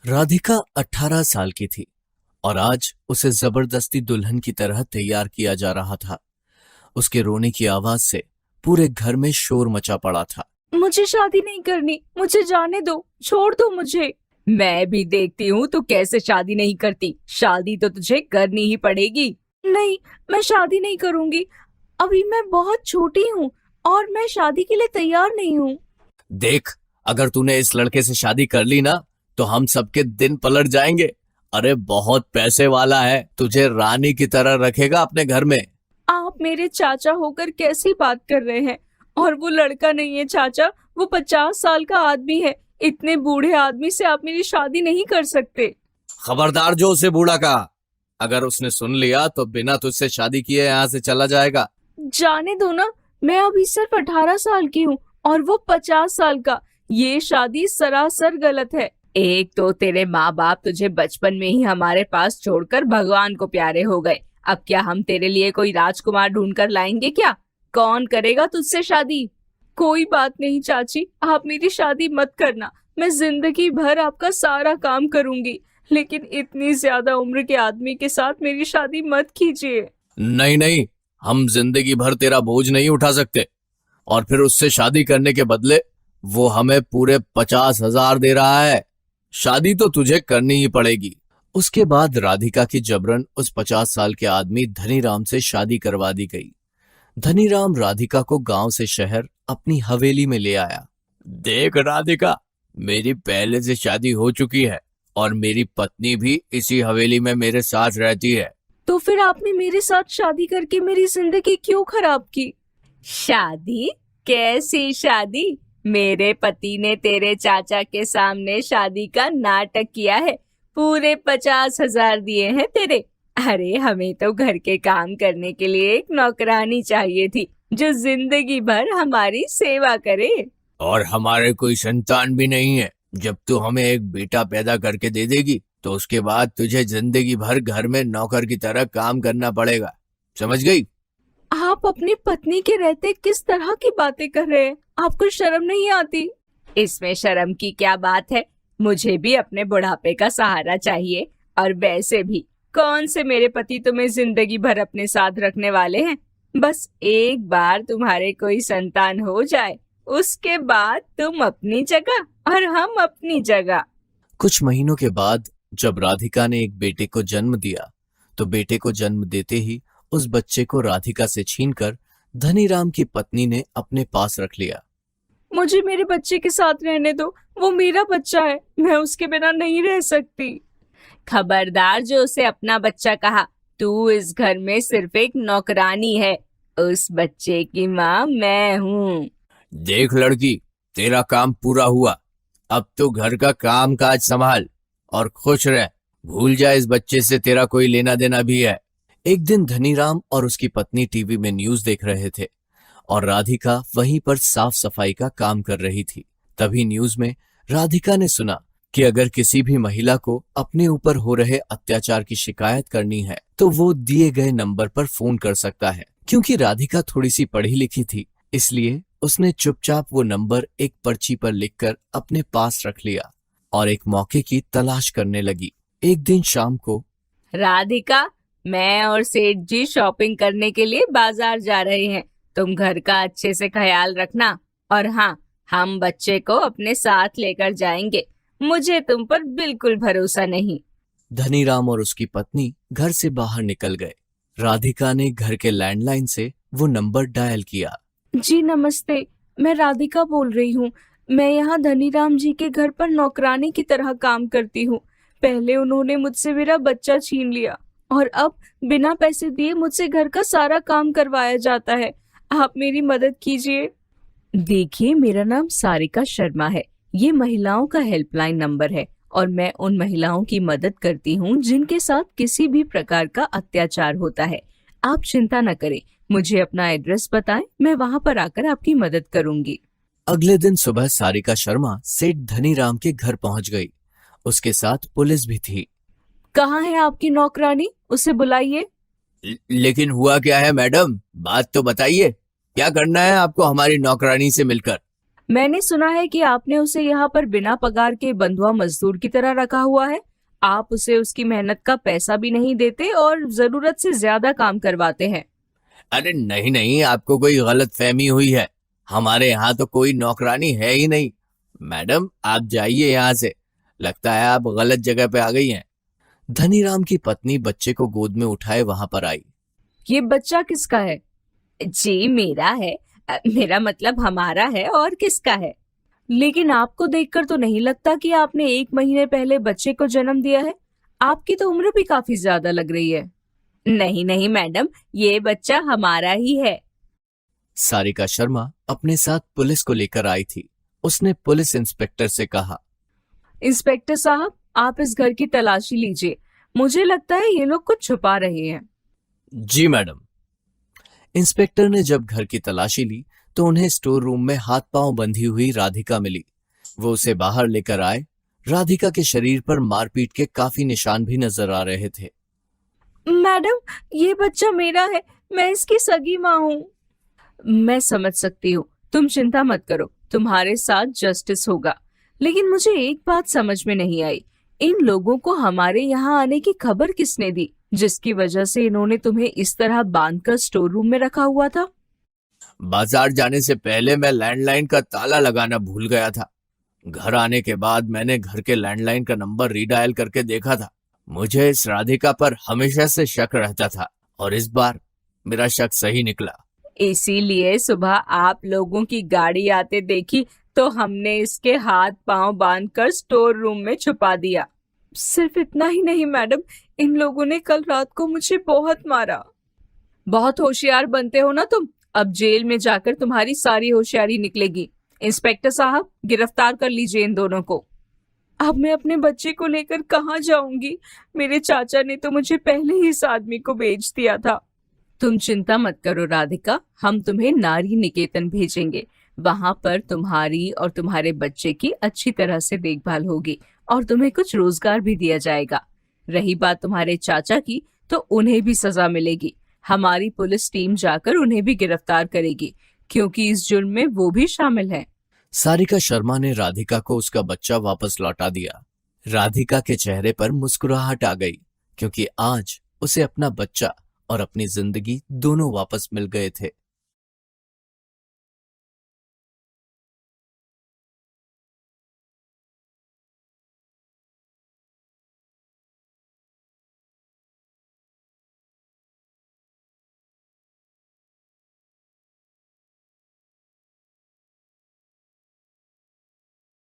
राधिका 18 साल की थी और आज उसे जबरदस्ती दुल्हन की तरह तैयार किया जा रहा था। उसके रोने की आवाज से पूरे घर में शोर मचा पड़ा था। मुझे शादी नहीं करनी, मुझे जाने दो, छोड़ दो मुझे। मैं भी देखती हूँ तू कैसे शादी नहीं करती। शादी तो तुझे करनी ही पड़ेगी। नहीं, मैं शादी नहीं करूंगी। अभी मैं बहुत छोटी हूँ और मैं शादी के लिए तैयार नहीं हूँ। देख, अगर तूने इस लड़के से शादी कर ली ना तो हम सबके दिन पलट जाएंगे। अरे बहुत पैसे वाला है, तुझे रानी की तरह रखेगा अपने घर में। आप मेरे चाचा होकर कैसी बात कर रहे हैं? और वो लड़का नहीं है चाचा, वो 50 साल का आदमी है। इतने बूढ़े आदमी से आप मेरी शादी नहीं कर सकते। खबरदार जो उसे बूढ़ा कहा। अगर उसने सुन लिया तो बिना तुझसे शादी किए यहाँ से चला जाएगा। जाने दो ना, मैं अभी सिर्फ 18 साल की हूँ और वो 50 साल का। ये शादी सरासर गलत है। एक तो तेरे माँ बाप तुझे बचपन में ही हमारे पास छोड़कर भगवान को प्यारे हो गए। अब क्या हम तेरे लिए कोई राजकुमार ढूंढ कर लाएंगे क्या? कौन करेगा तुझसे शादी? कोई बात नहीं चाची, आप मेरी शादी मत करना। मैं जिंदगी भर आपका सारा काम करूंगी, लेकिन इतनी ज्यादा उम्र के आदमी के साथ मेरी शादी मत कीजिए। नहीं नहीं, हम जिंदगी भर तेरा बोझ नहीं उठा सकते। और फिर उससे शादी करने के बदले वो हमें पूरे 50,000 दे रहा है। शादी तो तुझे करनी ही पड़ेगी। उसके बाद राधिका की जबरन उस 50 साल के आदमी धनीराम से शादी करवा दी गई। धनीराम राधिका को गांव से शहर अपनी हवेली में ले आया। देख राधिका, मेरी पहले से शादी हो चुकी है और मेरी पत्नी भी इसी हवेली में मेरे साथ रहती है। तो फिर आपने मेरे साथ शादी करके मेरी जिंदगी क्यों खराब की? शादी? कैसी शादी? मेरे पति ने तेरे चाचा के सामने शादी का नाटक किया है। पूरे 50,000 दिए हैं तेरे। अरे हमें तो घर के काम करने के लिए एक नौकरानी चाहिए थी जो जिंदगी भर हमारी सेवा करे। और हमारे कोई संतान भी नहीं है। जब तू हमें एक बेटा पैदा करके दे देगी तो उसके बाद तुझे जिंदगी भर घर में नौकर की तरह काम करना पड़ेगा। समझ गई? आप अपनी पत्नी के रहते किस तरह की बातें कर रहे हैं? आपको शर्म नहीं आती? इसमें शर्म की क्या बात है? मुझे भी अपने बुढ़ापे का सहारा चाहिए। और वैसे भी कौन से मेरे पति तुम्हें जिंदगी भर अपने साथ रखने वाले हैं? बस एक बार तुम्हारे कोई संतान हो जाए, उसके बाद तुम अपनी जगह और हम अपनी जगह। कुछ महीनों के बाद जब राधिका ने एक बेटे को जन्म दिया तो बेटे को जन्म देते ही उस बच्चे को राधिका से छीनकर धनीराम की पत्नी ने अपने पास रख लिया। मुझे मेरे बच्चे के साथ रहने दो, वो मेरा बच्चा है, मैं उसके बिना नहीं रह सकती। खबरदार जो उसे अपना बच्चा कहा। तू इस घर में सिर्फ एक नौकरानी है। उस बच्चे की माँ मैं हूँ। देख लड़की, तेरा काम पूरा हुआ। अब तो घर का काम काज संभाल और खुश रह। भूल जा इस बच्चे से तेरा कोई लेना देना भी है। एक दिन धनीराम और उसकी पत्नी टीवी में न्यूज देख रहे थे और राधिका वहीं पर साफ सफाई का काम कर रही थी। तभी न्यूज में राधिका ने सुना कि अगर किसी भी महिला को अपने ऊपर हो रहे अत्याचार की शिकायत करनी है तो वो दिए गए नंबर पर फोन कर सकता है। क्योंकि राधिका थोड़ी सी पढ़ी लिखी थी, इसलिए उसने चुपचाप वो नंबर एक पर्ची पर लिखकर अपने पास रख लिया और एक मौके की तलाश करने लगी। एक दिन शाम को राधिका, मैं और सेठ जी शॉपिंग करने के लिए बाजार जा रहे हैं। तुम घर का अच्छे से ख्याल रखना। और हाँ, हम बच्चे को अपने साथ लेकर जाएंगे। मुझे तुम पर बिल्कुल भरोसा नहीं। धनीराम और उसकी पत्नी घर से बाहर निकल गए। राधिका ने घर के लैंडलाइन से वो नंबर डायल किया। जी नमस्ते, मैं राधिका बोल रही हूँ। मैं यहाँ धनीराम जी के घर पर नौकरानी की तरह काम करती हूँ। पहले उन्होंने मुझसे मेरा बच्चा छीन लिया और अब बिना पैसे दिए मुझसे घर का सारा काम करवाया जाता है। आप मेरी मदद कीजिए। देखिए, मेरा नाम सारिका शर्मा है। ये महिलाओं का हेल्पलाइन नंबर है और मैं उन महिलाओं की मदद करती हूँ जिनके साथ किसी भी प्रकार का अत्याचार होता है। आप चिंता न करें, मुझे अपना एड्रेस बताएं, मैं वहाँ पर आकर आपकी मदद करूंगी। अगले दिन सुबह सारिका शर्मा सेठ धनीराम के घर पहुंच गई। उसके साथ पुलिस भी थी। कहाँ है आपकी नौकरानी? उसे बुलाइए। लेकिन हुआ क्या है मैडम? बात तो बताइए। क्या करना है आपको हमारी नौकरानी से मिलकर? मैंने सुना है कि आपने उसे यहाँ पर बिना पगार के बंधुआ मजदूर की तरह रखा हुआ है। आप उसे उसकी मेहनत का पैसा भी नहीं देते और जरूरत से ज्यादा काम करवाते हैं। अरे नहीं नहीं, आपको कोई गलत फहमी हुई है। हमारे यहाँ तो कोई नौकरानी है ही नहीं। मैडम आप जाइए यहाँ से, लगता है आप गलत जगह पे आ गई हैं। धनीराम की पत्नी बच्चे को गोद में उठाए वहां पर आई। ये बच्चा किसका है? जी मेरा है। मेरा मतलब हमारा है, और किसका है? लेकिन आपको देखकर तो नहीं लगता कि आपने 1 महीने पहले बच्चे को जन्म दिया है। आपकी तो उम्र भी काफी ज्यादा लग रही है। नहीं नहीं मैडम, ये बच्चा हमारा ही है। सारिका शर्मा अपने साथ पुलिस को लेकर आई थी। उसने पुलिस इंस्पेक्टर से कहा, इंस्पेक्टर साहब, आप इस घर की तलाशी लीजिए। मुझे लगता है ये लोग कुछ छुपा रहे हैं। जी मैडम। इंस्पेक्टर ने जब घर की तलाशी ली तो उन्हें स्टोर रूम में हाथ पांव बंधी हुई राधिका मिली। वो उसे बाहर लेकर आए। राधिका के शरीर पर मारपीट के काफी निशान भी नजर आ रहे थे। मैडम, ये बच्चा मेरा है। मैं इसकी सगी माँ हूँ। मैं समझ सकती हूँ, तुम चिंता मत करो, तुम्हारे साथ जस्टिस होगा। लेकिन मुझे एक बात समझ में नहीं आई, इन लोगों को हमारे यहाँ आने की खबर किसने दी, जिसकी वजह से इन्होंने तुम्हें इस तरह बांधकर स्टोर रूम में रखा हुआ था? बाजार जाने से पहले मैं लैंडलाइन का ताला लगाना भूल गया था। घर आने के बाद मैंने घर के लैंडलाइन का नंबर रीडायल करके देखा था। मुझे इस राधिका पर हमेशा से शक रहता था और इस बार मेरा शक सही निकला। इसीलिए सुबह आप लोगों की गाड़ी आते देखी तो हमने इसके हाथ पांव बांधकर स्टोर रूम में छुपा दिया। सिर्फ इतना ही नहीं मैडम, इन लोगों ने कल रात को मुझे बहुत मारा। बहुत होशियार बनते हो ना तुम। अब जेल में जाकर तुम्हारी सारी होशियारी निकलेगी। इंस्पेक्टर साहब, गिरफ्तार कर लीजिए इन दोनों को। अब मैं अपने बच्चे को लेकर कहाँ जाऊंगी? मेरे चाचा ने तो मुझे पहले ही इस आदमी को बेच दिया था। तुम चिंता मत करो राधिका, हम तुम्हें नारी निकेतन भेजेंगे। वहां पर तुम्हारी और तुम्हारे बच्चे की अच्छी तरह से देखभाल होगी और तुम्हें कुछ रोजगार भी दिया जाएगा। रही बात तुम्हारे चाचा की, तो उन्हें भी सजा मिलेगी। हमारी पुलिस टीम जाकर उन्हें भी गिरफ्तार करेगी, क्योंकि इस जुर्म में वो भी शामिल है। सारिका शर्मा ने राधिका को उसका बच्चा वापस लौटा दिया। राधिका के चेहरे पर मुस्कुराहट आ गई, क्योंकि आज उसे अपना बच्चा और अपनी जिंदगी दोनों वापस मिल गए थे।